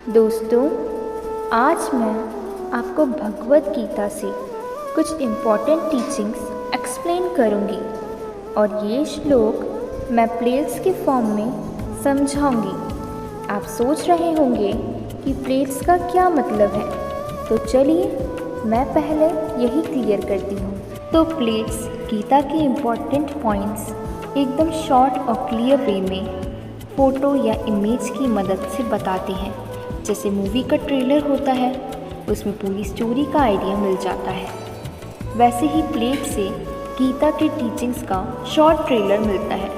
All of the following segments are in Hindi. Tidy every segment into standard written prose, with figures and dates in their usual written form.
दोस्तों, आज मैं आपको भगवद गीता से कुछ इम्पॉर्टेंट टीचिंग्स एक्सप्लेन करूंगी और ये श्लोक मैं प्लेट्स के फॉर्म में समझाऊंगी। आप सोच रहे होंगे कि प्लेट्स का क्या मतलब है, तो चलिए मैं पहले यही क्लियर करती हूँ। तो प्लेट्स गीता के इम्पॉर्टेंट पॉइंट्स एकदम शॉर्ट और क्लियर वे में फ़ोटो या इमेज की मदद से बताते हैं। जैसे मूवी का ट्रेलर होता है, उसमें पूरी स्टोरी का आइडिया मिल जाता है, वैसे ही प्लेट से गीता के टीचिंग्स का शॉर्ट ट्रेलर मिलता है।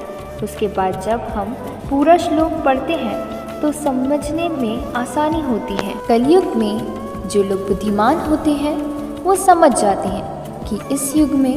उसके बाद जब हम पूरा श्लोक पढ़ते हैं तो समझने में आसानी होती है। कलयुग में जो लोग बुद्धिमान होते हैं वो समझ जाते हैं कि इस युग में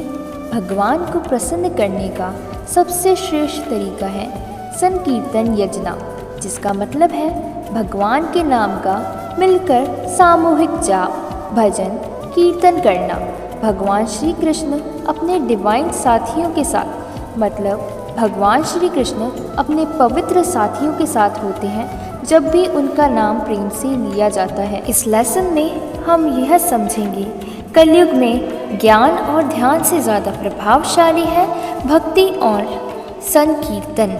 भगवान को प्रसन्न करने का सबसे श्रेष्ठ तरीका है संकीर्तन यजना, जिसका मतलब है भगवान के नाम का मिलकर सामूहिक जाप, भजन, कीर्तन करना। भगवान श्री कृष्ण अपने डिवाइन साथियों के साथ, मतलब भगवान श्री कृष्ण अपने पवित्र साथियों के साथ होते हैं जब भी उनका नाम प्रेम से लिया जाता है। इस लेसन में हम यह समझेंगे, कलयुग में ज्ञान और ध्यान से ज़्यादा प्रभावशाली है भक्ति और संकीर्तन।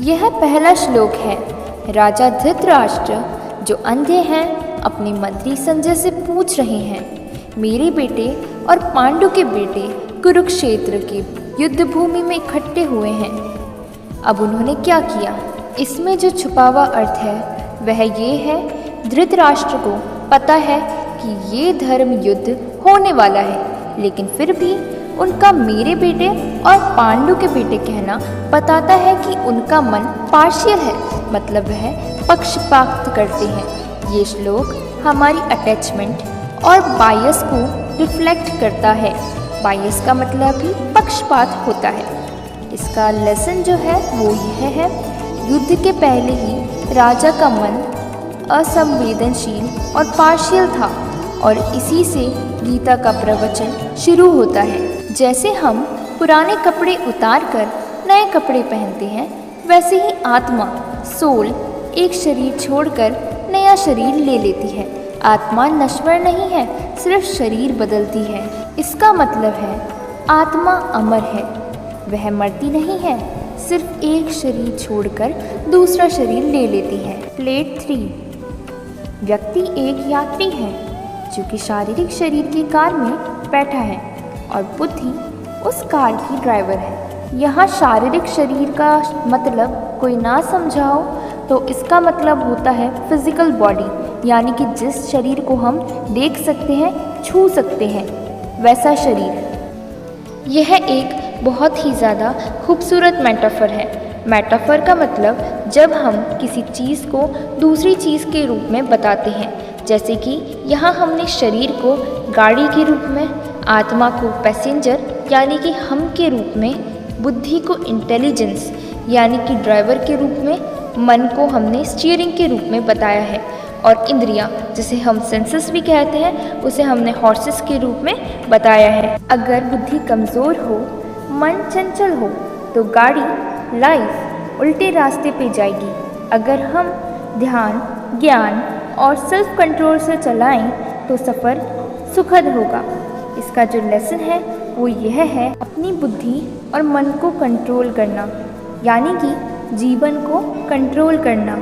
यह पहला श्लोक है। राजा धृतराष्ट्र जो अंधे हैं अपने मंत्री संजय से पूछ रहे हैं, मेरे बेटे और पांडु के बेटे कुरुक्षेत्र के युद्ध भूमि में इकट्ठे हुए हैं, अब उन्होंने क्या किया? इसमें जो छुपा हुआ अर्थ है वह ये है, धृतराष्ट्र को पता है कि ये धर्म युद्ध होने वाला है, लेकिन फिर भी उनका मेरे बेटे और पांडु के बेटे कहना बताता है कि उनका मन पार्शियल है, मतलब वह पक्षपात करते हैं। ये श्लोक हमारी अटैचमेंट और बायस को रिफ्लेक्ट करता है। बायस का मतलब ही पक्षपात होता है। इसका लेसन जो है वो यह है, युद्ध के पहले ही राजा का मन असंवेदनशील और पार्शियल था और इसी से गीता का प्रवचन शुरू होता है। जैसे हम पुराने कपड़े उतार कर नए कपड़े पहनते हैं, वैसे ही आत्मा सोल एक शरीर छोड़कर नया शरीर ले लेती है। आत्मा नश्वर नहीं है, सिर्फ शरीर बदलती है। इसका मतलब है आत्मा अमर है, वह मरती नहीं है, सिर्फ एक शरीर छोड़कर दूसरा शरीर ले लेती है। प्लेट 3, व्यक्ति एक यात्री है जो कि शारीरिक शरीर की कार में बैठा है और बुद्धि उस कार की ड्राइवर है। यहाँ शारीरिक शरीर का मतलब कोई ना समझाओ तो इसका मतलब होता है फिजिकल बॉडी, यानी कि जिस शरीर को हम देख सकते हैं, छू सकते हैं, वैसा शरीर। यह एक बहुत ही ज़्यादा खूबसूरत मेटाफर है। मेटाफर का मतलब जब हम किसी चीज़ को दूसरी चीज़ के रूप में बताते हैं, जैसे कि यहाँ हमने शरीर को गाड़ी के रूप में, आत्मा को पैसेंजर यानी कि हम के रूप में, बुद्धि को इंटेलिजेंस यानी कि ड्राइवर के रूप में, मन को हमने स्टीयरिंग के रूप में बताया है और इंद्रियां, जिसे हम सेंसेस भी कहते हैं, उसे हमने हॉर्सेस के रूप में बताया है। अगर बुद्धि कमज़ोर हो, मन चंचल हो, तो गाड़ी लाइफ उल्टे रास्ते पे जाएगी। अगर हम ध्यान, ज्ञान और सेल्फ कंट्रोल से चलाएं तो सफ़र सुखद होगा। इसका जो लेसन है वो यह है, अपनी बुद्धि और मन को कंट्रोल करना, यानी कि जीवन को कंट्रोल करना।